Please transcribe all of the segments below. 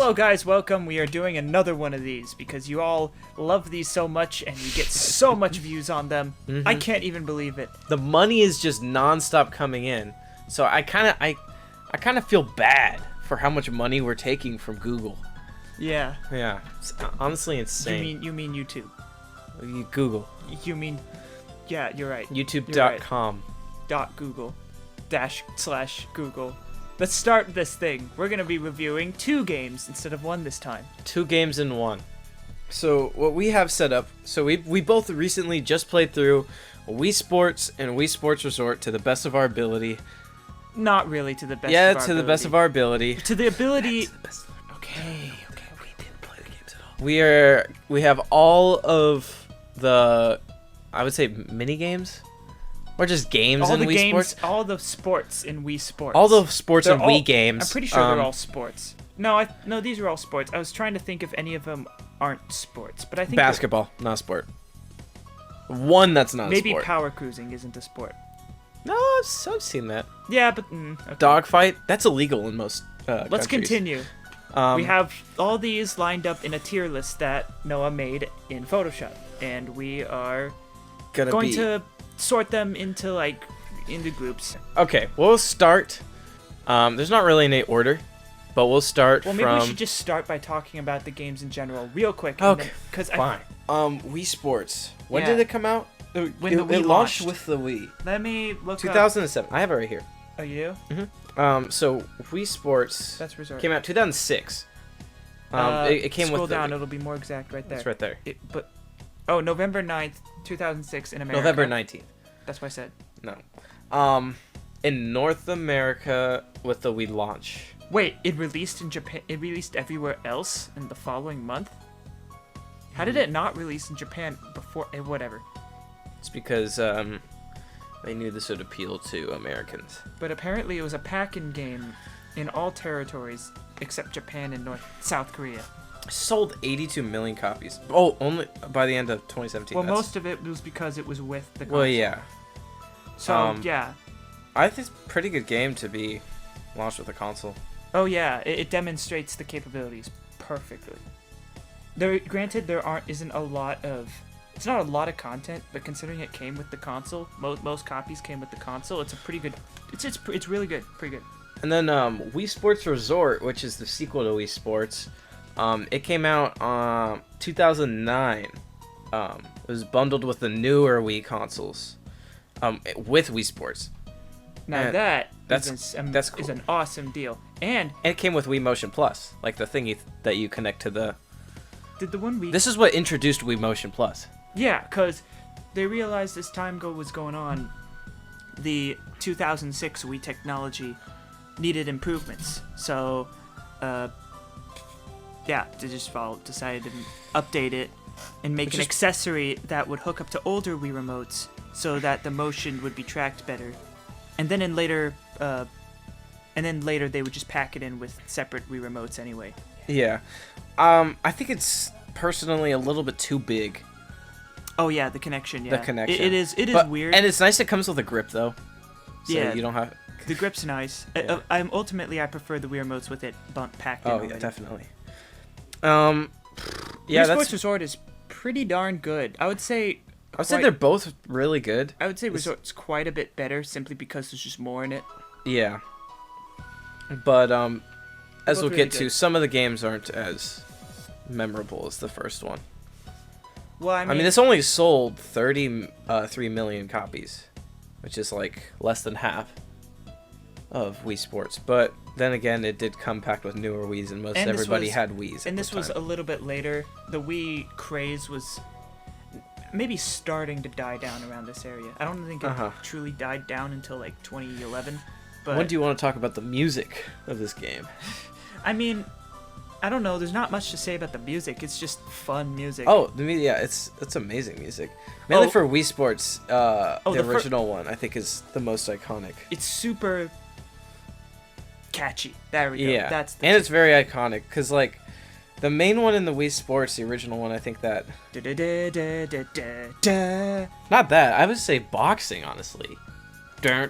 Hello guys, welcome. We are doing another one of these because you all love these so much and you get so much views on them. I can't even believe it. The money is just non-stop coming in. So I kind of feel bad for how much money we're taking from Google. Yeah. Yeah. It's honestly insane. You mean YouTube. Google. You mean yeah, you're right. YouTube.com. .google / Google. Let's start this thing. We're going to be reviewing 2 games instead of 1 this time. 2 games in 1. So what we have set up, so we both recently just played through Wii Sports and Wii Sports Resort to the best of our ability. Not really to the best of our Yeah, ability. to the best of our ability. To the ability... Okay, we didn't play the games at all. We have all of the, I would say, mini games? Or just games in Wii Sports? All the sports in Wii Sports. All the sports in Wii games. I'm pretty sure they're all sports. No, these are all sports. I was trying to think if any of them aren't sports, but I think basketball, not a sport. One that's not a sport. Maybe power cruising isn't a sport. No, I've seen that. Yeah, but okay. Dogfight, that's illegal in most Let's countries. continue. We have all these lined up in a tier list that Noah made in Photoshop, and we are going to sort them into groups. Okay, we'll start. There's not really any order, but we'll start Well, maybe we should just start by talking about the games in general, real quick. Okay, fine. Wii Sports. When Yeah. did it come out? When the Wii it launched with the Wii. Let me look 2007. I have it right here. Oh, you do? So Wii Sports That's Resort. came out 2006. It came scroll with down, the, it'll be more exact right there. it's right there. November 9th, 2006 in America. November 19th. That's what I said. No. In North America with the Wii launch. Wait, it released in Japan? It released everywhere else in the following month? How did it not release in Japan before? Whatever. It's because they knew this would appeal to Americans. But apparently it was a pack-in game in all territories except Japan and South Korea. Sold 82 million copies. Oh, only by the end of 2017. Well, most of it was because it was with the console. Well, yeah. So, yeah. I think it's a pretty good game to be launched with a console. Oh, yeah. It demonstrates the capabilities perfectly. Granted, isn't a lot of... It's not a lot of content, but considering it came with the console, most copies came with the console, it's a pretty good... It's really good. Pretty good. And then Wii Sports Resort, which is the sequel to Wii Sports... it came out 2009. It was bundled with the newer Wii consoles, with Wii Sports. Now that's cool. is an awesome deal. And it came with Wii Motion Plus, like the thingy that you connect to the. Did the one we? This is what introduced Wii Motion Plus. Yeah, because they realized as time was going on, the 2006 Wii technology needed improvements. So, yeah, they just decided to update it and make an accessory that would hook up to older Wii remotes so that the motion would be tracked better. And then later they would just pack it in with separate Wii remotes anyway. Yeah. I think it's personally a little bit too big. Oh yeah, the connection, yeah. The connection. It is weird. And it's nice it comes with a grip though. So yeah. You don't have... The grip's nice. Yeah. I prefer the Wii remotes with it packed in. Oh yeah, definitely. Yeah, Wii Sports Resort is pretty darn good. I would say they're both really good. I would say Resort's quite a bit better simply because there's just more in it. Yeah. But as we'll really get to, some of the games aren't as memorable as the first one. Well, I mean this only sold 3 million copies, which is like less than half of Wii Sports. But then again, it did come packed with newer Wiis, and everybody had Wiis. And this was a little bit later. The Wii craze was maybe starting to die down around this area. I don't think it truly died down until like 2011. But when do you want to talk about the music of this game? I mean, I don't know. There's not much to say about the music. It's just fun music. Oh, the music, yeah, it's amazing music. Mainly for Wii Sports, the original one, I think, is the most iconic. It's super catchy. There we go. Yeah, it's very iconic because like the main one in the Wii Sports, the original one, I think that. Not that. I would say boxing, honestly. Oh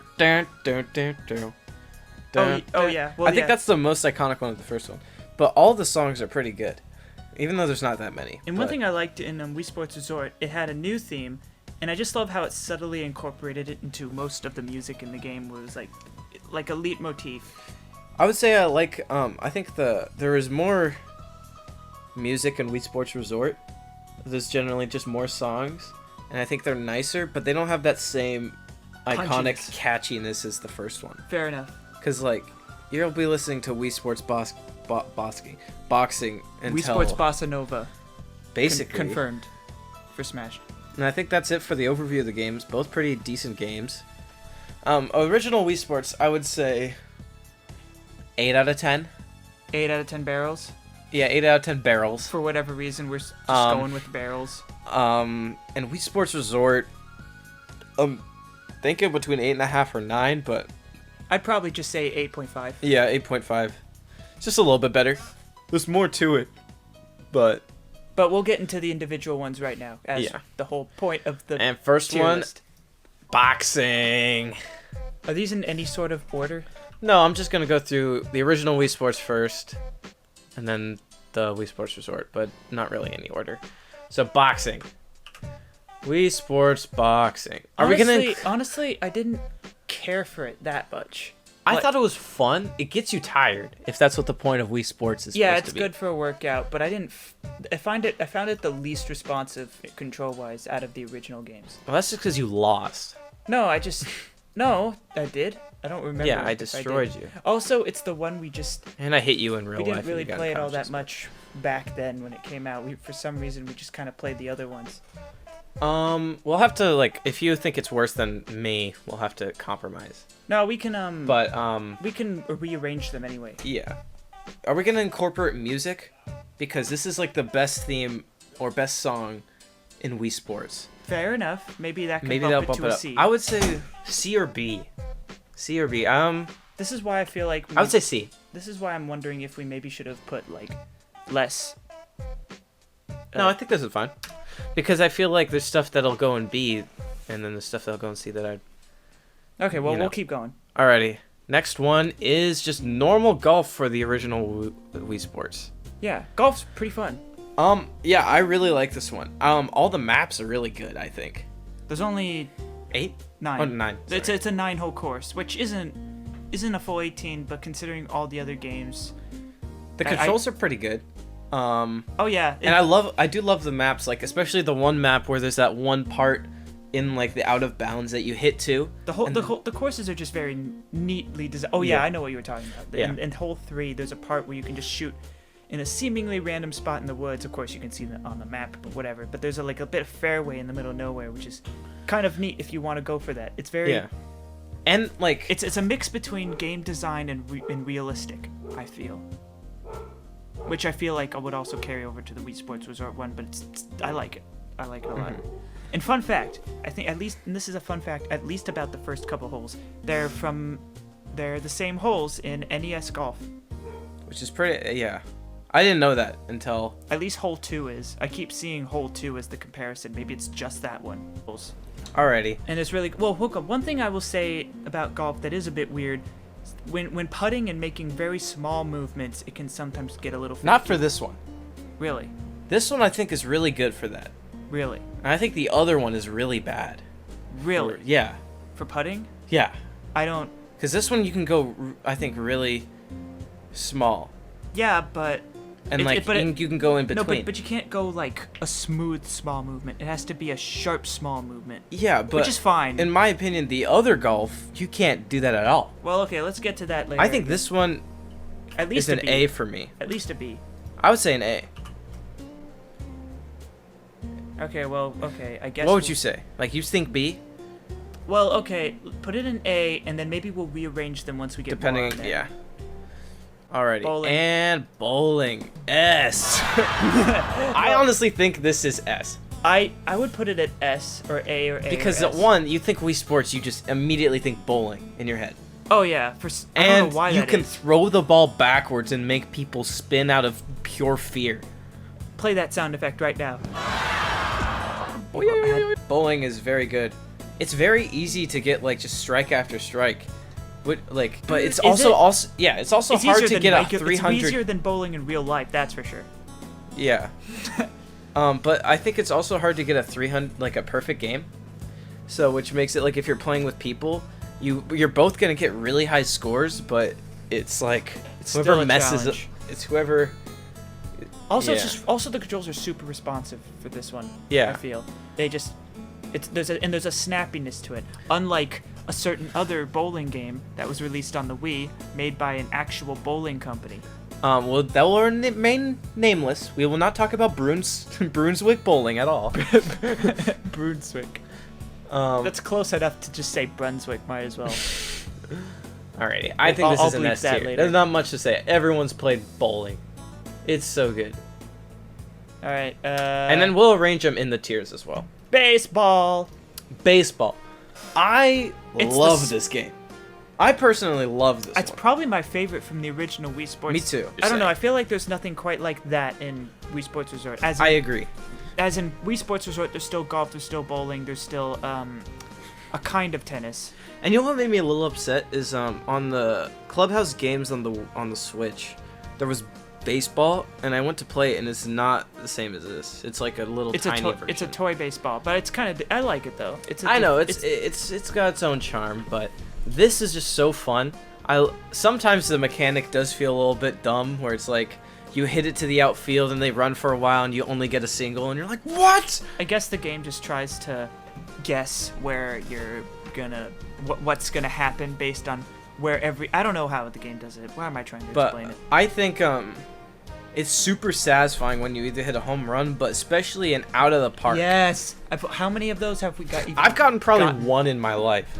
yeah. Well, I think that's the most iconic one of the first one. but all the songs are pretty good, even though there's not that many. And one thing I liked in Wii Sports Resort, it had a new theme, and I just love how it subtly incorporated it into most of the music in the game. Where it was like a leitmotif. I would say I think there is more music in Wii Sports Resort. There's generally just more songs, and I think they're nicer, but they don't have that same iconic Punchiness. catchiness as the first one. Fair enough. Because like you'll be listening to Wii Sports boxing until Wii Sports Bossa Nova. basically Confirmed for Smash. And I think that's it for the overview of the games. Both pretty decent games. Original Wii Sports, I would say 8 out of 10. 8 out of 10 barrels. Yeah, 8 out of 10 barrels. For whatever reason, we're just going with barrels. And Wii Sports Resort, thinking between 8.5 or 9, but I'd probably just say 8.5. yeah, 8.5. It's just a little bit better. There's more to it, but But we'll get into the individual ones right now, as Yeah. the whole point of the and first tier one, list. boxing. Are these in any sort of order? No, I'm just gonna go through the original Wii Sports first, and then the Wii Sports Resort, but not really any order. So boxing, Wii Sports boxing. Are we gonna? Honestly, I didn't care for it that much. I Like- thought it was fun. It gets you tired if that's what the point of Wii Sports is. Yeah, supposed it's to be. good for a workout, but I didn't. I found it the least responsive control-wise out of the original games. Well, that's just because you lost. No, I just. No, I did. I don't remember. Yeah, I if destroyed did. you, Also, it's the one we just. and I hit you in real We life. didn't really and you got play it all that unconscious. much back then when it came out. For some reason, we just kind of played the other ones. We'll have to if you think it's worse than me, we'll have to compromise. No, we can But we can rearrange them anyway. yeah. Are we gonna incorporate music? Because this is like the best theme or best song in Wii Sports. Fair enough. Maybe that can Maybe bump that'll it bump to it a up. C. I would say C or B. C or B. This is why I feel like I would say C. This is why I'm wondering if we maybe should have put like less. No, I think this is fine. Because I feel like there's stuff that'll go in B, and then there's stuff that'll go in C that I'd. Okay, well you know. we'll keep going. Alrighty. Next one is just normal golf for the original Wii Sports. Yeah, golf's pretty fun. Yeah, I really like this one. All the maps are really good, I think. There's only 8? 9. Oh, 9. It's sorry. a 9-hole course, which isn't a full 18, but considering all the other games. The I- controls are pretty good. Oh yeah, And I do love the maps, like especially the one map where there's that one part in like the out of bounds that you hit to. the courses are just very neatly designed. Oh yeah, Yeah. I know what you were talking about. Yeah. In hole 3, there's a part where you can just shoot in a seemingly random spot in the woods. Of course, you can see that on the map, but whatever. But there's a bit of fairway in the middle of nowhere, which is kind of neat if you want to go for that. It's very Yeah. And like It's a mix between game design and realistic, I feel. Which I feel like I would also carry over to the Wii Sports Resort one, but I like it. I like it a lot. And fun fact, I think and this is a fun fact, at least about the first couple holes. They're the same holes in NES Golf. which is pretty yeah. I didn't know that until At least hole 2 is. I keep seeing hole 2 as the comparison. Maybe it's just that one. already. And it's really well. Hook'em. One thing I will say about golf that is a bit weird, when putting and making very small movements, it can sometimes get a little. Not finicky. for this one. Really, This one I think is really good for that. really, And I think the other one is really bad. really. Yeah. For putting, Yeah. I don't. Because this one you can go, I think, really small. Yeah, but And you can go in no, between. but you can't go like a smooth small movement. It has to be a sharp small movement. Yeah, but Which is fine. in my opinion, the other golf, you can't do that at all. Well, okay, let's get to that later. I think this one at least is an B. A for me. At least a B. I would say an A. Okay, well, okay, I guess. What would you say? Like, you think B? Well, okay, put it in A, and then maybe we'll rearrange them once we get more Depending, on there. yeah. Alrighty. Bowling. And bowling. S. I honestly think this is S. I would put it at S or A or A. Because or at S. one, you think Wii Sports, you just immediately think bowling in your head. Oh yeah, I don't And know why you that can is. throw the ball backwards and make people spin out of pure fear. Play that sound effect right now. Bowling is very good. It's very easy to get like just strike after strike. But it's Is also it? also yeah, it's also It's hard easier to than get a It's 300. easier than bowling in real life, that's for sure. Yeah. But I think it's also hard to get a 300, like a perfect game. So, which makes it like if you're playing with people, you're both gonna get really high scores, but it's like It's whoever still a messes up, challenge. it's whoever. Also, Yeah. also the controls are super responsive for this one. Yeah. I feel they just there's a snappiness to it, unlike a certain other bowling game that was released on the Wii, made by an actual bowling company. Well, that will remain nameless. We will not talk about Brunswick Bowling at all. Brunswick. Um, That's close enough to just say Brunswick. Might as well. Alrighty, I think I'll- this I'll is an bleep S that tier. later. There's not much to say. Everyone's played bowling. It's so good. All right. And then we'll arrange them in the tiers as well. baseball. Baseball. I It's love the s- this game. I personally love this It's one. probably my favorite from the original Wii Sports. Me too. I don't know. I feel like there's nothing quite like that in Wii Sports Resort. I agree. As in Wii Sports Resort, there's still golf, there's still bowling, there's still a kind of tennis. And you know what made me a little upset is on the Clubhouse games on the Switch, there was baseball, and I went to play it, and it's not the same as this. It's like a little It's tiny a version. it's a toy baseball, but it's kind of I like it though. I know it's got its own charm, but this is just so fun. Sometimes the mechanic does feel a little bit dumb, where it's like you hit it to the outfield and they run for a while and you only get a single, and you're like, what? I guess the game just tries to guess where you're gonna what's gonna happen based on where I don't know how the game does it. Why am I trying to But explain it? I think it's super satisfying when you either hit a home run, but especially an out of the park. Yes. How many of those have we got? I've gotten probably gotten. one in my life.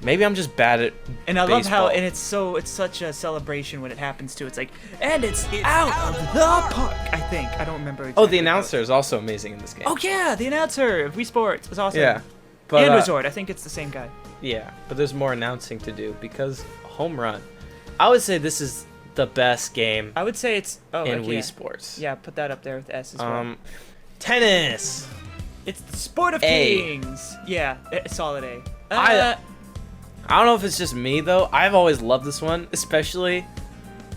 Maybe I'm just bad at And I love how, baseball. and it's such a celebration when it happens too. It's like, and it's out of the park. I think I don't remember. Oh, Exactly the announcer is also amazing in this game. Oh yeah, the announcer of Wii Sports is awesome. Yeah. But, and Resort. I think it's the same guy. Yeah, but there's more announcing to do because home run. I would say this is the best game I would say it's in okay, Wii yeah. Sports. Yeah, put that up there with S as well. Tennis. It's the sport of A. kings. Yeah, solid A. I don't know if it's just me though. I've always loved this one, especially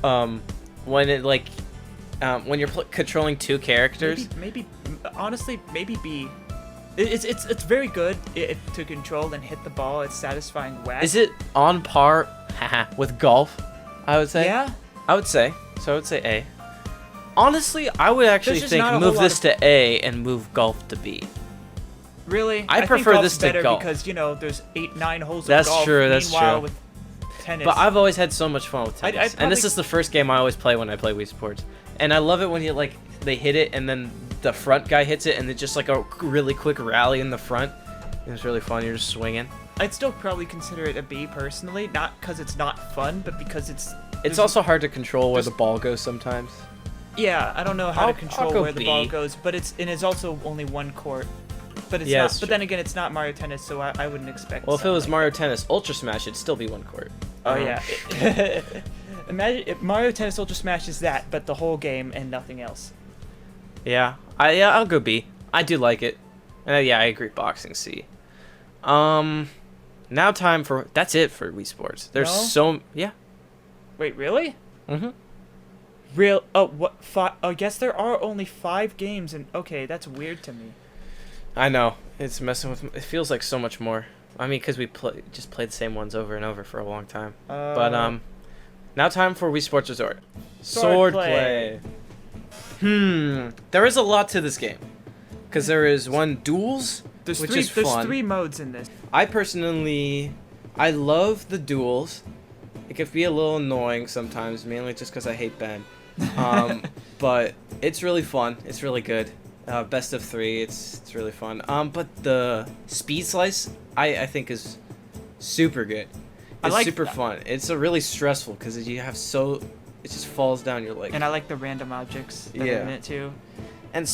when it when you're controlling two characters. maybe honestly maybe B. It's very good to control and hit the ball. It's satisfying whack. Is it on par with golf? I would say. Yeah. I would say. So I would say A. Honestly, I would actually There's just think not a move whole this to A and move golf to B. Really? I think prefer golf's this to better golf. because there's 8-9 holes That's of golf. true, that's Meanwhile, true. with tennis. But I've always had so much fun with I'd tennis, and this probably- is the first game I always play when I play Wii Sports. And I love it when they hit it, and then the front guy hits it, and it's just like a really quick rally in the front. And it's really fun. You're just swinging. I'd still probably consider it a B personally, not because it's not fun, but because It's there's- also hard to control where the there's- ball goes sometimes. Yeah, I don't know how I'll to control go where the ball B. goes, but it's also only one court. But it's Yeah, not. it's But true. then again, it's not Mario Tennis, so I wouldn't expect. Well, if it something was like Mario Tennis Ultra Smash, it'd still be one court. Oh yeah. Imagine if Mario Tennis Ultra Smash is that, but the whole game and nothing else. Yeah, I'll go B. I do like it. Yeah, I agree. Boxing C. Now time for that's it for Wii Sports. There's No? yeah. Wait, really? Mhm. Real? Oh, what? I guess there are only 5 games, and okay, that's weird to me. I know it's messing with. It feels like so much more. I mean, because we just played the same ones over and over for a long time. But now time for Wii Sports Resort. Swordplay. There is a lot to this game, because there is one duels, There's which three. is There's fun. 3 modes in this. I personally, I love the duels. It can be a little annoying sometimes, mainly just because I hate Ben. But it's really fun. It's really good. Best of 3. It's really fun. But the speed slice, I think is super good. I It's like super that. fun. It's a really stressful because you have it just falls down your leg. And I like the random objects that are Yeah. in it too. And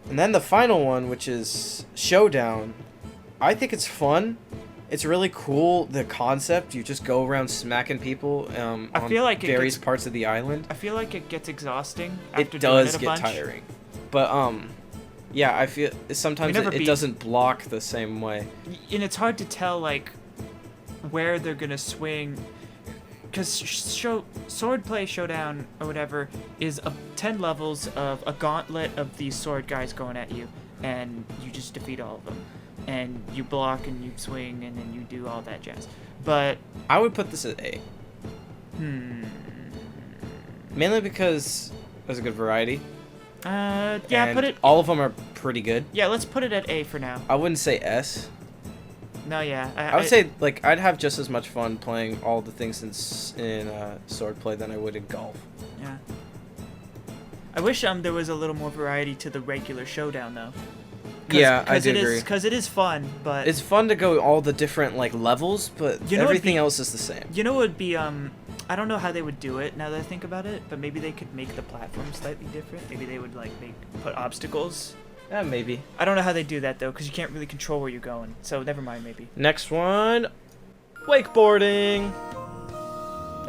then the final one, which is Showdown, I think it's fun. It's really cool, the concept. You just go around smacking people on feel like it various gets- parts of the island. I feel like it gets exhausting after It doing does it a get bunch. tiring. But yeah, I feel sometimes never it beat- doesn't block the same way. And it's hard to tell like where they're gonna swing. Because Swordplay Showdown or whatever is 10 levels of a gauntlet of these sword guys going at you, and you just defeat all of them, and you block and you swing and then you do all that jazz. But I would put this at A. Mainly because there's a good variety. Yeah, and put it. All of them are pretty good. Yeah, let's put it at A for now. I wouldn't say S. No, yeah. I would say like I'd have just as much fun playing all the things in Swordplay than I would in golf. Yeah. I wish there was a little more variety to the regular Showdown though. Yeah, I do agree. Because it is fun, but It's fun to go all the different like levels, but You know what'd everything be- else is the same. you know what would be I don't know how they would do it now that I think about it, but maybe they could make the platform slightly different. Maybe they would like put obstacles. Yeah, maybe. I don't know how they do that though, because you can't really control where you're going. So never mind, maybe. Next one, wakeboarding.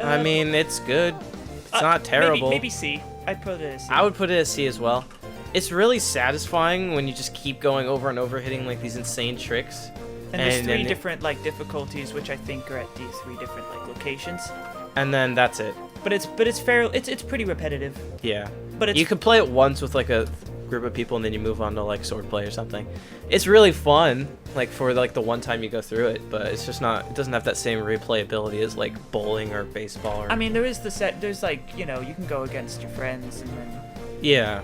I mean, it's good. It's not terrible. Maybe C. I'd put it as C. I would put it as C as well. It's really satisfying when you just keep going over and over, hitting like these insane tricks. And there's and three then- different like difficulties, which I think are at these 3 different like locations. And then that's it. But it's it's pretty repetitive. Yeah. But it's You could play it once with like a group of people, and then you move on to like swordplay or something. It's really fun, like for like the one time you go through it, but it's just not. It doesn't have that same replayability as like bowling or baseball. Or I mean, there is the set. There's like you can go against your friends and then yeah.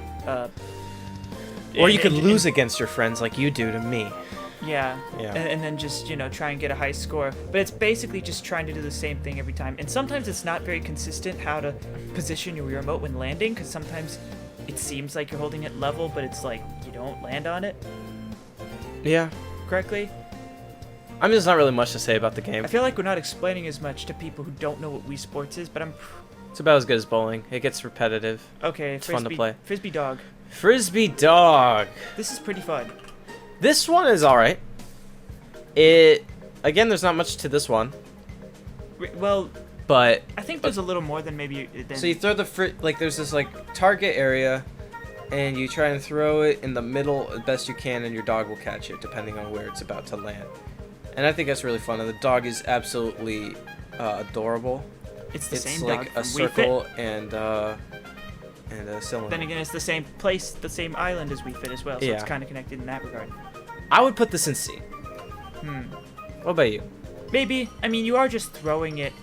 Or you could and- lose against your friends like you do to me. Yeah. Yeah. And then just, try and get a high score. But it's basically just trying to do the same thing every time. And sometimes it's not very consistent how to position your remote when landing, because sometimes it seems like you're holding it level, but it's like you don't land on it Yeah. correctly. I mean, there's not really much to say about the game. I feel like we're not explaining as much to people who don't know what Wii Sports is, but I'm... It's about as good as bowling. It gets repetitive. Okay, It's fun to play. Frisbee Dog. Frisbee Dog. This is pretty fun. This one is alright. Again, there's not much to this one, Well, but I think there's a little more than maybe... so you throw like there's this like target area, and you try and throw it in the middle as best you can, and your dog will catch it depending on where it's about to land. And I think that's really fun. And the dog is absolutely adorable. It's the It's same like dog a from Wii circle Fit. and a cylinder. Then again, it's the same place, the same island as Wii Fit as well, so it's Yeah. kind of connected in that regard. I would put this in C. What about you? Maybe. I mean, you are just throwing it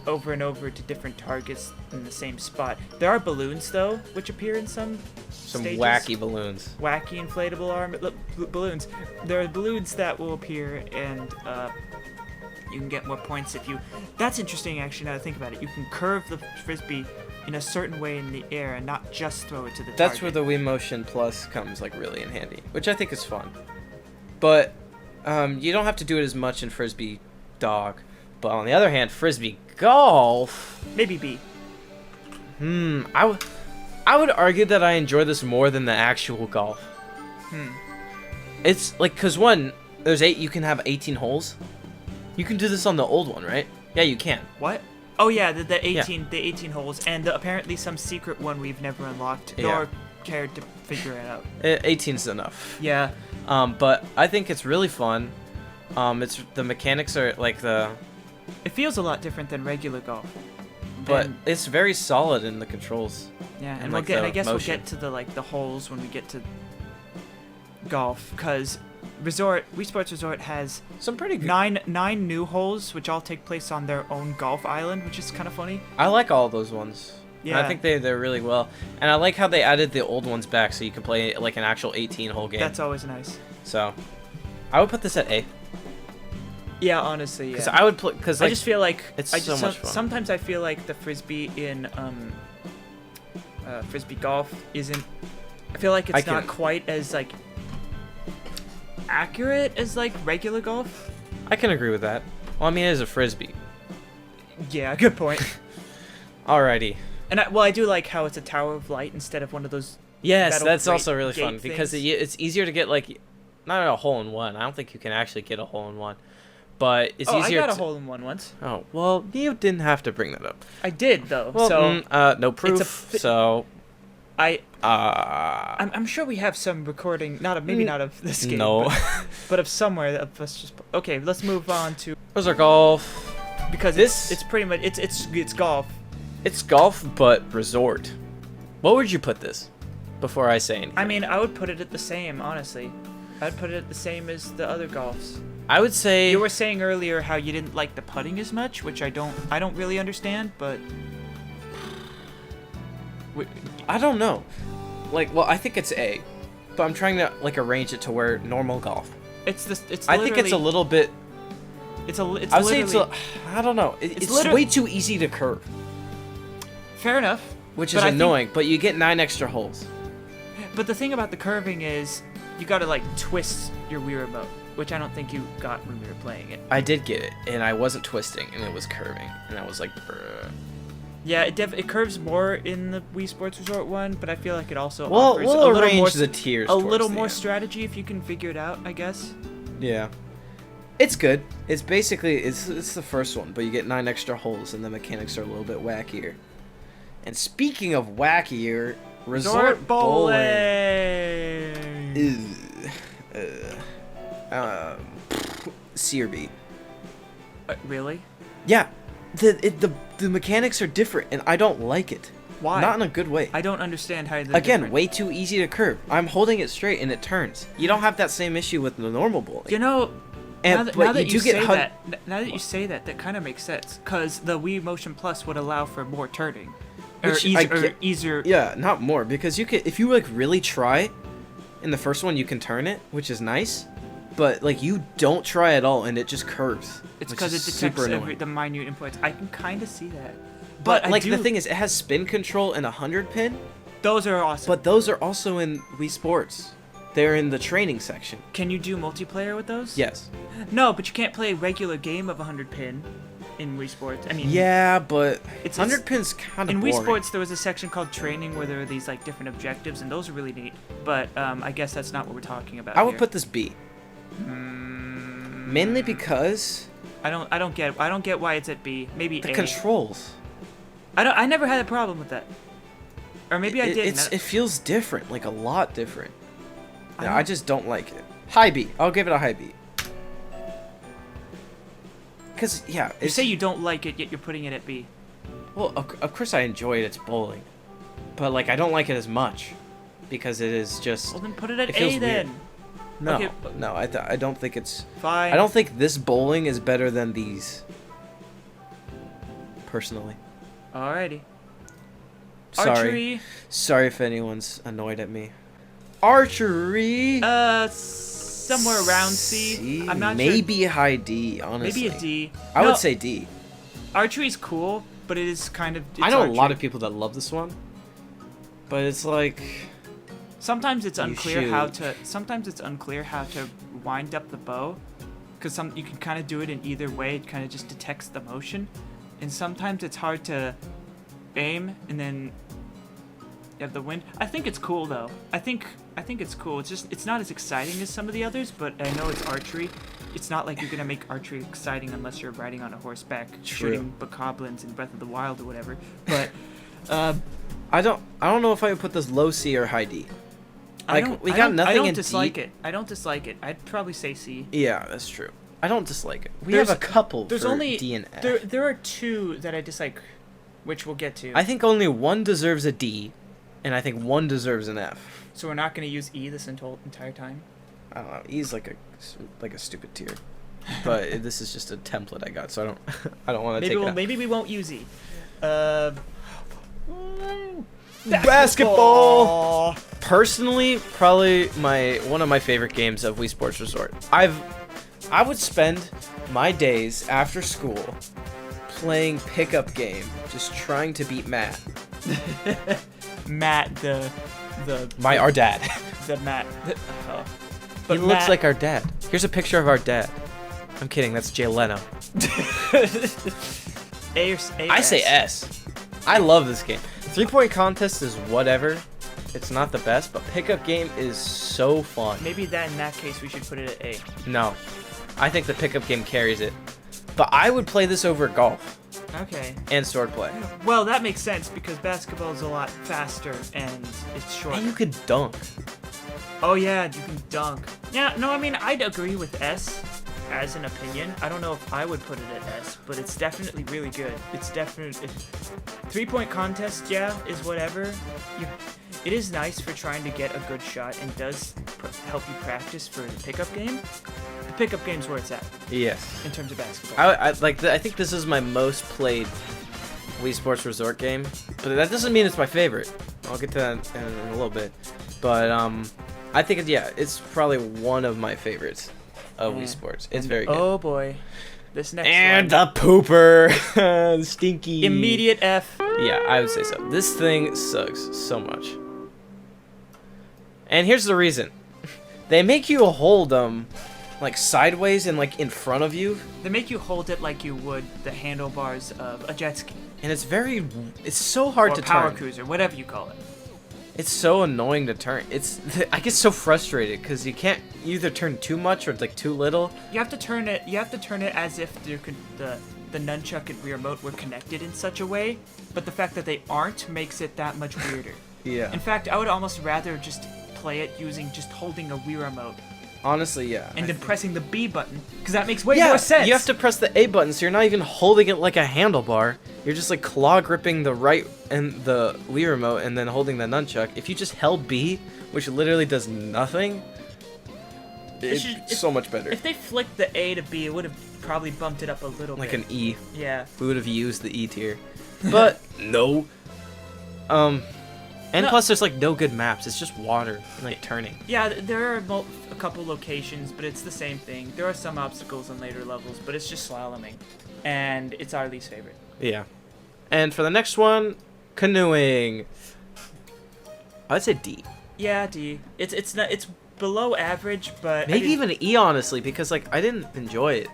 over and over to different targets in the same spot. There are balloons, though, which appear in some stages. Wacky balloons. Wacky inflatable balloons. There are balloons that will appear, and you can get more points if you... That's interesting, actually, now that I think about it. You can curve the Frisbee in a certain way in the air and not just throw it to the target. That's where the Wii Motion Plus comes like really in handy, which I think is fun. But you don't have to do it as much in Frisbee Dog. But on the other hand, Frisbee Golf. Maybe B. I would argue that I enjoy this more than the actual golf. It's like, cause one, you can have 18 holes. You can do this on the old one, right? Yeah, you can. What? Oh yeah, the 18 holes, and apparently some secret one we've never unlocked nor cared to figure it out. 18's enough. Yeah. But I think it's really fun. The mechanics are like It feels a lot different than regular golf. but And- it's very solid in the controls. Yeah, and and, we'll like, get. And the I guess motion. we'll get to the holes when we get to golf, because Wii Sports Resort has Some pretty good. nine new holes, which all take place on their own golf island, which is kind of funny. I like all those ones. Yeah. Yeah. I think they're really well. And I like how they added the old ones back so you can play like an actual 18-hole game. That's always nice. So, I would put this at A. Yeah, honestly, yeah. Because I would play. Because I like, just feel like it's I just, so much fun. Sometimes I feel like the frisbee in frisbee golf isn't. I feel like it's not quite as like accurate as like regular golf. I can agree with that. Well, I mean, it is a frisbee. Yeah, good point. Alrighty. And I do like how it's a tower of light instead of one of those. Yes, metal that's grate also really fun gate because things. it's easier to get like not a hole in one. I don't think you can actually get a hole in one, but it's Oh, easier. I got a to... hole in one once. Oh well, you didn't have to bring that up. I did though. Well, so no proof. fi- So I'm sure we have some recording, maybe not of this game, No. but of somewhere of us just. Okay, let's move on to Those are golf. because This- it's pretty much it's golf. It's golf, but resort. What would you put this? Before I say anything. I mean, I would put it at the same, honestly. I'd put it at the same as the other golfs. I would say You were saying earlier how you didn't like the putting as much, which I don't really understand, but I don't know. Like, well, I think it's A, but I'm trying to like arrange it to where normal golf. it's I think it's a little bit. it's I would say it's literally I don't know. It's literally- way too easy to curve, fair enough. which But is I think- annoying. But you get 9 extra holes. But the thing about the curving is you gotta like twist your Wii remote, which I don't think you got when we were playing it. I did get it, and I wasn't twisting, and it was curving, and I was like, bruh. Yeah, it curves more in the Wii Sports Resort one, but I feel like it also Well, offers we'll a little arrange more the tiers. a towards little the more end. strategy if you can figure it out, I guess. Yeah. It's good. It's basically it's the first one, but you get 9 extra holes, and the mechanics are a little bit wackier. And speaking of wackier, Resort Bowling. C or B. Really? Yeah, the mechanics are different, and I don't like it. Why? Not in a good way. I don't understand how they're Again, different. way too easy to curve. I'm holding it straight, and it turns. You don't have that same issue with the normal bowling. You know, And now but that you you do get say hun- that, now that you say that, that kind of makes sense. Cause the Wii Motion Plus would allow for more turning, or Which I easier. get- easier. Yeah, not more, because you can if you like really try. In the first one, you can turn it, which is nice. But like you don't try at all, and it just curves. It's which because it is detects super annoying. the minute inputs. I can kind of see that. But I like do, the thing is, it has spin control and a 100 pin. those are awesome. But those are also in Wii Sports. They're in the training section. Can you do multiplayer with those? Yes. No, but you can't play a regular game of 100 pin in Wii Sports. I mean, Yeah, but It's- 100 pin's kind of In boring. Wii Sports, there was a section called Training where there were these like different objectives, and those are really neat. But I guess that's not what we're talking about. I would here. put this B. Mainly because I don't get why it's at B. Maybe the A. controls. I never had a problem with that. Or maybe I did. It feels different, like a lot different. I Yeah, don't- I just don't like it. High B. I'll give it a high B. Cause yeah, You it's, say you don't like it, yet you're putting it at B. well, of course I enjoy it. It's bowling, but like I don't like it as much because it is just Well, then put it at It feels A weird. then. no, okay. no. I don't think it's. Fine. I don't think this bowling is better than these. Personally, Alrighty. sorry, Archery. sorry if anyone's annoyed at me. Archery. Somewhere around C. I'm not sure. maybe a high D. Honestly, Maybe a D. I No, would say D. archery's cool, but it is kind of. I know a lot archery. of people that love this one, but it's like Sometimes it's You unclear how shoot. to. Sometimes it's unclear how to wind up the bow, because you can kind of do it in either way. It kind of just detects the motion, and sometimes it's hard to aim and then you have the wind. I think it's cool though. I think it's cool. It's not as exciting as some of the others, but I know it's archery. It's not like you're gonna make archery exciting unless you're riding on a horseback shooting bokoblins in Breath of the Wild or whatever. But I don't know if I would put this low C or high D. I Like, don't, we I got don't, nothing I don't in dislike D. it. I don't dislike it. I'd probably say C. Yeah, that's true. I don't dislike it. We There's- have a couple There's for only D and F. there are two that I dislike, which we'll get to. I think only one deserves a D, and I think one deserves an F. So we're not going to use E this entire time. I don't know. E's like a stupid tier, but this is just a template I got, so I don't I don't want to take it. Out. Maybe we won't use E. Basketball. Personally, probably one of my favorite games of Wii Sports Resort. I would spend my days after school playing pickup game, just trying to beat Matt. Matt, Our dad. the Matt. Oh. He looks like our dad. Here's a picture of our dad. I'm kidding. That's Jay Leno. A or I say S. I love this game. 3-point contest is whatever. It's not the best, but pickup game is so fun. Maybe in that case we should put it at A. No, I think the pickup game carries it. But I would play this over golf Okay. and swordplay. Well, that makes sense because basketball is a lot faster and it's short. And you could dunk. Oh yeah, you can dunk. Yeah, no, I mean, I'd agree with S as an opinion. I don't know if I would put it at S, but it's definitely really good. It's definitely... 3-point contest, yeah, is whatever. It is nice for trying to get a good shot and does help you practice for the pickup game. The pickup game's where it's at Yes. in terms of basketball. I think this is my most played Wii Sports Resort game, but that doesn't mean it's my favorite. I'll get to that in a little bit. But I think it's probably one of my favorites of Wii Sports. It's very good. Oh boy, this next And one. the pooper, stinky. Immediate F. Yeah, I would say so. This thing sucks so much. And here's the reason: they make you hold them like sideways and like in front of you, They make you hold it like you would the handlebars of a jet ski and it's so hard or to power turn. cruiser, whatever you call it. It's so annoying to turn. I get so frustrated because you can't either turn too much or like too little. You have to turn it. You have to turn it as if the nunchuck and Wii remote were connected in such a way, but the fact that they aren't makes it that much weirder. Yeah. In fact, I would almost rather just play it using just holding a Wii remote Honestly, yeah. and then pressing the B button, because that makes way Yeah, more sense. you have to press the A button, so you're not even holding it like a handlebar. You're just like claw gripping the right and the Wii remote and then holding the nunchuck. If you just held B, which literally does nothing, it's so much better. If they flicked the A to B, it would have probably bumped it up a little Like bit. an E. Yeah. We would have used the E tier. But no. And No. plus there's like no good maps. It's just water and like turning. Yeah, there are a couple locations, but it's the same thing. There are some obstacles on later levels, but it's just slaloming. And it's our least favorite. Yeah. And for the next one, canoeing. I'd say D. Yeah, D. It's not it's below average, but I Maybe didn't- even E, honestly, because like I didn't enjoy it.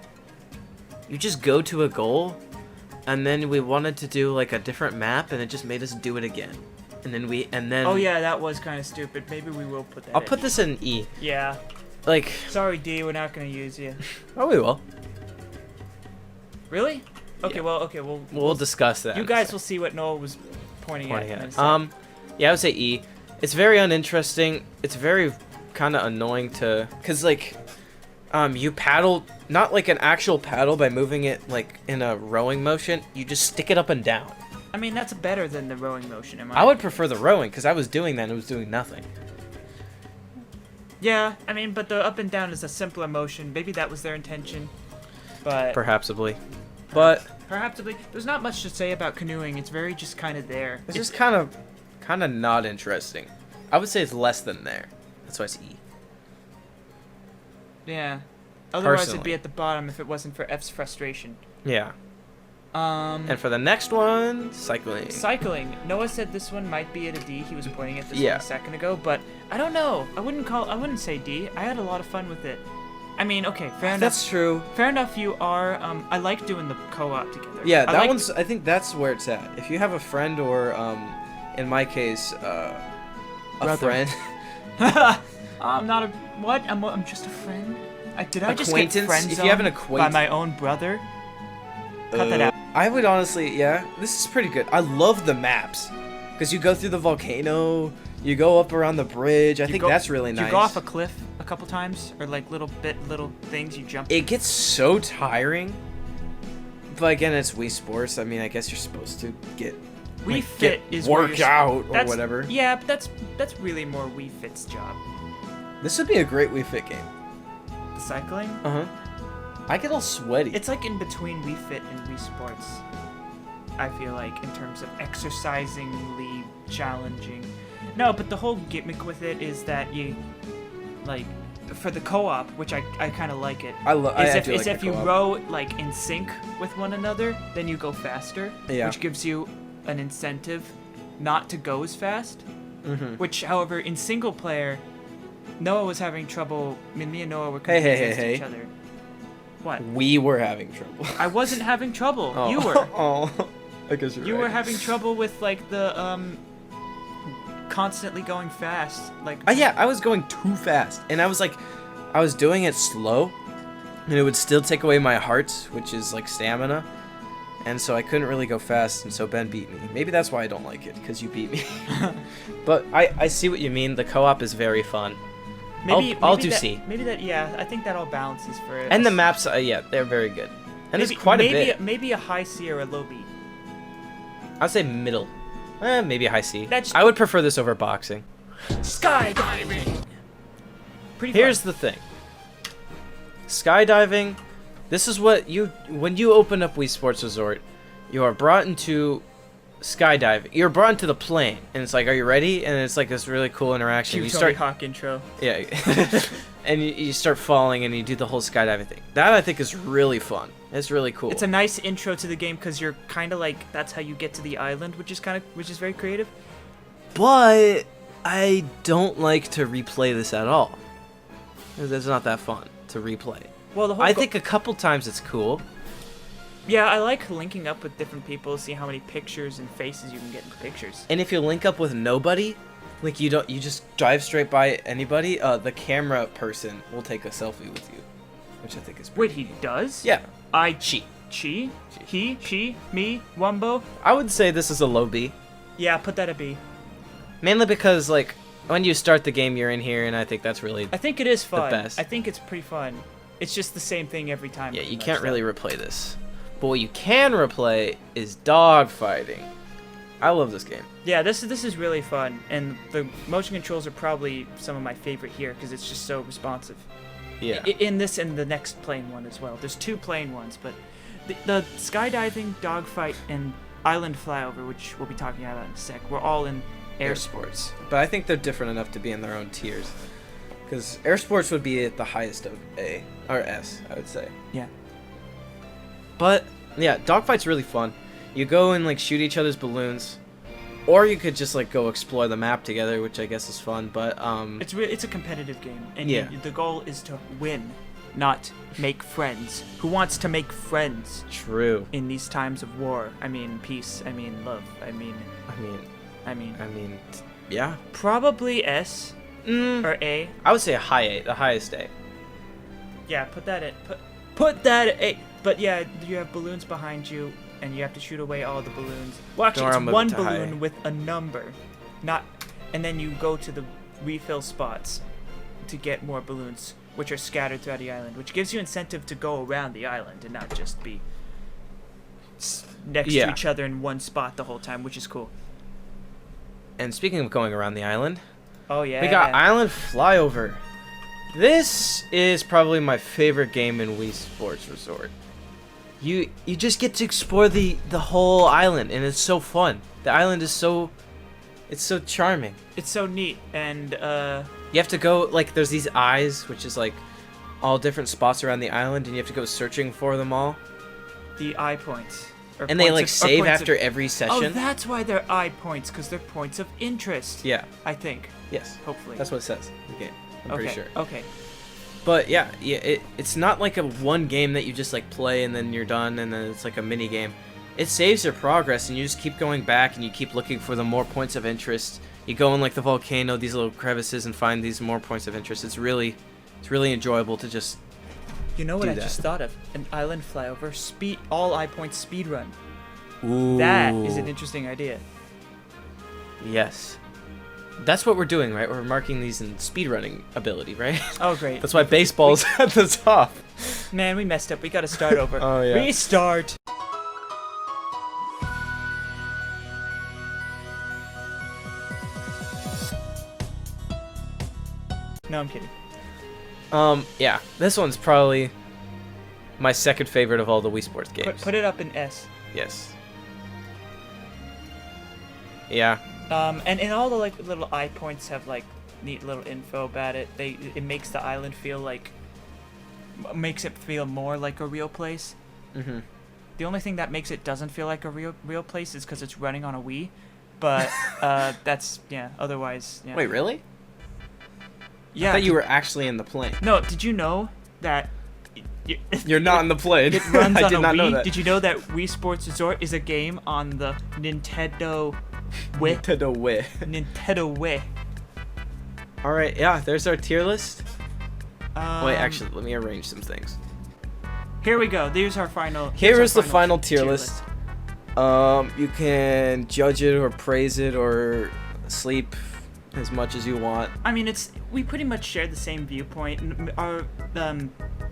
You just go to a goal, and then we wanted to do like a different map, and it just made us do it again. And then Oh yeah, that was kind of stupid. Maybe we will put that. I'll in. put this in E. Yeah. Like, Sorry, D. We're not gonna use you. oh, we will. Really? Okay. Yeah. Well. Okay. Well. We'll discuss that. You in a guys sec. will see what Noah was pointing Pointing at. in at a it. sec. Yeah, I would say E. It's very uninteresting. It's very kind of annoying to, cause like, you paddle not like an actual paddle by moving it like in a rowing motion. You just stick it up and down. I mean, that's better than the rowing motion. Am I? I would prefer the rowing, cause I was doing that and it was doing nothing. Yeah. I mean, but the up and down is a simpler motion. Maybe that was their intention. But Perhapsably, but perhaps there's not much to say about canoeing. It's very just kind of there. it's just kind of not interesting. I would say it's less than there. That's why it's E. Yeah. Otherwise, it'd Personally. be at the bottom if it wasn't for F's frustration. Yeah. And for the next one, cycling. Cycling. Noah said this one might be at a D. He was pointing at this Yeah. one a second ago, but I don't know. I wouldn't say D. I had a lot of fun with it. I mean, okay, fair enough. That's true. Fair enough. You are. I like doing the co-op together. Yeah, I that like- one's. I think that's where it's at. If you have a friend or, in my case, a Brother. friend, I'm not a what? I'm just a friend. Did I just get Acquaintance? friend If you have an zoned by acquaintance- my own brother? Cut that out. I would honestly, yeah, this is pretty good. I love the maps, because you go through the volcano, you go up around the bridge. I think that's really nice. You go off a cliff a couple times, or like little things you jump. It gets so tiring. But again, it's Wii Sports. I mean, I guess you're supposed to get Wii like, Fit get is where work you're- out or that's- whatever. Yeah, but that's really more Wii Fit's job. This would be a great Wii Fit game. The cycling. Uh huh. I get all sweaty. It's like in between Wii Fit and Wii Sports. I feel like in terms of exercisingly challenging. No, but the whole gimmick with it is that you, like, for the co-op, which I kind of like it. I Is do if, like if the you co-op. row like in sync with one another, then you go faster, Yeah. which gives you an incentive not to go as fast. Mm-hmm. Which, however, in single player, Noah was having trouble. I mean, me and Noah were Hey, competing hey, against hey, each hey. other. What? We were having trouble. I wasn't having trouble. Oh. You were. Oh, I guess you're You right. were having trouble with like the constantly going fast. Like Yeah, I was going too fast, and I was doing it slow, and it would still take away my heart, which is like stamina. And so I couldn't really go fast, and so Ben beat me. Maybe that's why I don't like it, because you beat me. But I see what you mean. The co-op is very fun. I'll do C. Maybe that, yeah, I think that all balances for it. And the maps, yeah, they're very good. And maybe, it's quite a bit. Maybe a high C or a low B. I'd say middle. Maybe a high C. That's- I would prefer this over boxing. Skydiving! Here's the thing. Skydiving, this is what when you open up Wii Sports Resort, you are brought into skydiving. You're brought into the plane, and it's like, are you ready? And it's like this really cool interaction. You start Hawk intro. Yeah. And you start falling, and you do the whole skydiving thing. That, I think, is really fun. It's really cool. It's a nice intro to the game because you're kind of like, that's how you get to the island, which is very creative. But I don't like to replay this at all. It's not that fun to replay. Well, I think a couple times it's cool. Yeah, I like linking up with different people, see how many pictures and faces you can get in pictures. And if you link up with nobody, like you just drive straight by anybody, the camera person will take a selfie with you, which I think is pretty Wait, he does? Yeah. Chi? He? She? Me? Wumbo? I would say this is a low B. Yeah, put that a B. Mainly because, like, when you start the game, you're in here, and I think that's really I think it is fun. best. I think it's pretty fun. It's just the same thing every time. Yeah, you pretty can't much, really replay this. But what you can replay is dogfighting. I love this game. Yeah, this is really fun, and the motion controls are probably some of my favorite here because it's just so responsive. Yeah. In this and the next plane one as well. There's 2 plane ones, but the skydiving, dogfight, and island flyover, which we'll be talking about in a sec, we're all in air sports. But I think they're different enough to be in their own tiers. Because air sports would be at the highest of A, or S, I would say. Yeah. But, yeah, dogfight's really fun. You go and, like, shoot each other's balloons. Or you could just, like, go explore the map together, which I guess is fun, but, It's a competitive game, and Yeah. the goal is to win, not make friends. Who wants to make friends True. in these times of war? I mean, peace. I mean, love. I mean, yeah. probably S or A. I would say a high A, the highest A. Yeah, put that at put that at A. But yeah, you have balloons behind you, and you have to shoot away all the balloons. Well, actually, Don't it's move one it to balloon high. with a number, not, and then you go to the refill spots to get more balloons, which are scattered throughout the island, which gives you incentive to go around the island and not just be next to each other in one spot the whole time, which is cool. And speaking of going around the island, Oh yeah. we got Island Flyover. This is probably my favorite game in Wii Sports Resort. You just get to explore the whole island, and it's so fun. The island is so charming. It's so neat, and You have to go, like, there's these eyes, which is like all different spots around the island, and you have to go searching for them all. the eye points. And they, like, save after every session. Oh, that's why they're eye points, because they're points of interest. Yeah. I think. Yes. Hopefully. That's what it says in the game. I'm pretty sure. Okay. But yeah, it's not like a one game that you just like play and then you're done and then it's like a mini game. It saves your progress and you just keep going back and you keep looking for the more points of interest. You go in like the volcano, these little crevices, and find these more points of interest. It's really enjoyable to just. You know what do I that. just thought of? An island flyover all eye points speed run. Ooh. That is an interesting idea. Yes. That's what we're doing, right? We're marking these in speedrunning ability, right? Oh great. That's why baseball's at the top. Man, we messed up. We got to start over. Oh, yeah. Restart. No, I'm kidding. Yeah, this one's probably my second favorite of all the Wii Sports games. Put it up in S. Yes. Yeah. And all the like little eye points have like neat little info about it. It makes the island feel like makes it feel more like a real place. Mhm. The only thing that makes it doesn't feel like a real place is because it's running on a Wii. But that's otherwise yeah. Wait, really? Yeah. I thought you were actually in the plane. No, did you know that You're not in the plane. it runs I on did a not Wii? know that. Did you know that Wii Sports Resort is a game on the Nintendo Wii? Nintendo Wii. Nintendo Wii. All right, yeah. There's our tier list. Wait, Um, actually, let me arrange some things. Here we go. Here's our final. Here here's is our the final tier list. You can judge it or praise it or sleep as much as you want. I mean, we pretty much share the same viewpoint.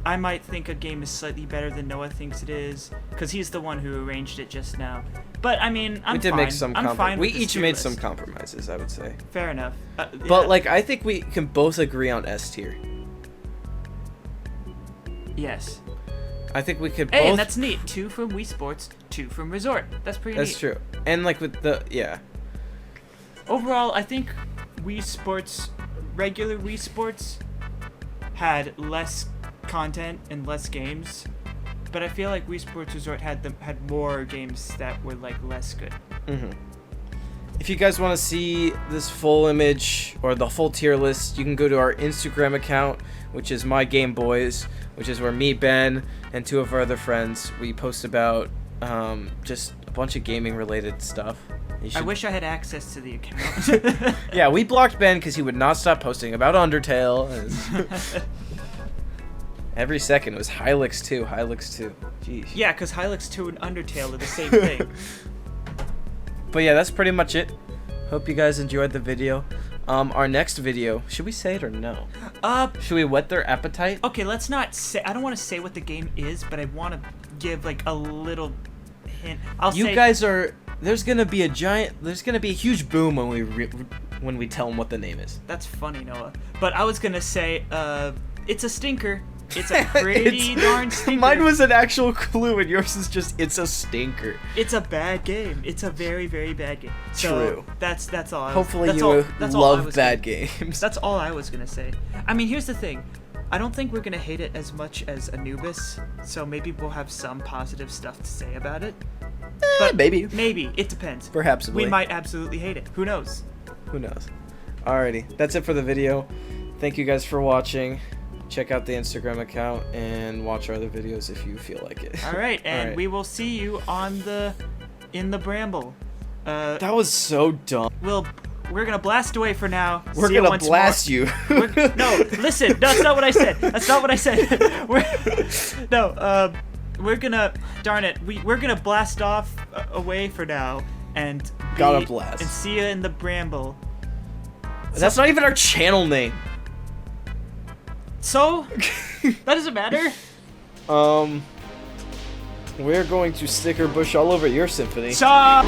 I might think a game is slightly better than Noah thinks it is, because he's the one who arranged it just now. But I mean, I'm We did fine. make some I'm fine we with this each tier made list. some compromises, I would say. Fair enough. But Yeah. like I think we can both agree on S tier. Yes. I think we could Hey, both. and that's neat. 2 from Wii Sports, 2 from Resort. That's pretty That's neat. true. And like with the Overall, I think Wii Sports, regular Wii Sports, had less content and less games, but I feel like Wii Sports Resort had more games that were like less good. Mm-hmm. If you guys want to see this full image or the full tier list, you can go to our Instagram account, which is My Game Boys, which is where me, Ben, and 2 of our other friends, we post about just a bunch of gaming related stuff. You I should- wish I had access to the account. Yeah, we blocked Ben because he would not stop posting about Undertale. Every second it was Hylix 2, Hylix 2. Jeez. Yeah, because Hylix 2 and Undertale are the same thing. But yeah, that's pretty much it. Hope you guys enjoyed the video. Our next video, should we say it or no? Should we whet their appetite? Okay, let's not say. I don't want to say what the game is, but I want to give like a little hint. I'll You say. guys are. There's gonna be a huge boom when we tell them what the name is. That's funny, Noah. But I was gonna say, it's a stinker. It's a pretty darn stinker. Mine was an actual clue, and yours is just it's a stinker. It's a bad game. It's a very, very bad game. So True. That's all. Hopefully that's you all, that's all I love was bad gonna- games. That's all I was gonna say. I mean, here's the thing. I don't think we're gonna hate it as much as Anubis, so maybe we'll have some positive stuff to say about it. But maybe. Maybe it depends. Perhaps We might absolutely hate it. Who knows? Who knows? Alrighty, that's it for the video. Thank you guys for watching. Check out the Instagram account and watch our other videos if you feel like it. All right, and Alright. we will see you in the bramble. That was so dumb. We're gonna blast away for now. We're See you gonna once blast more. you. No, listen. No, that's not what I said. That's not what I said. We're gonna. Darn it. We're gonna blast off away for now and Gotta blast. and see you in the bramble. That's not even our channel name. So that doesn't matter. We're going to sticker bush all over your symphony. Stop.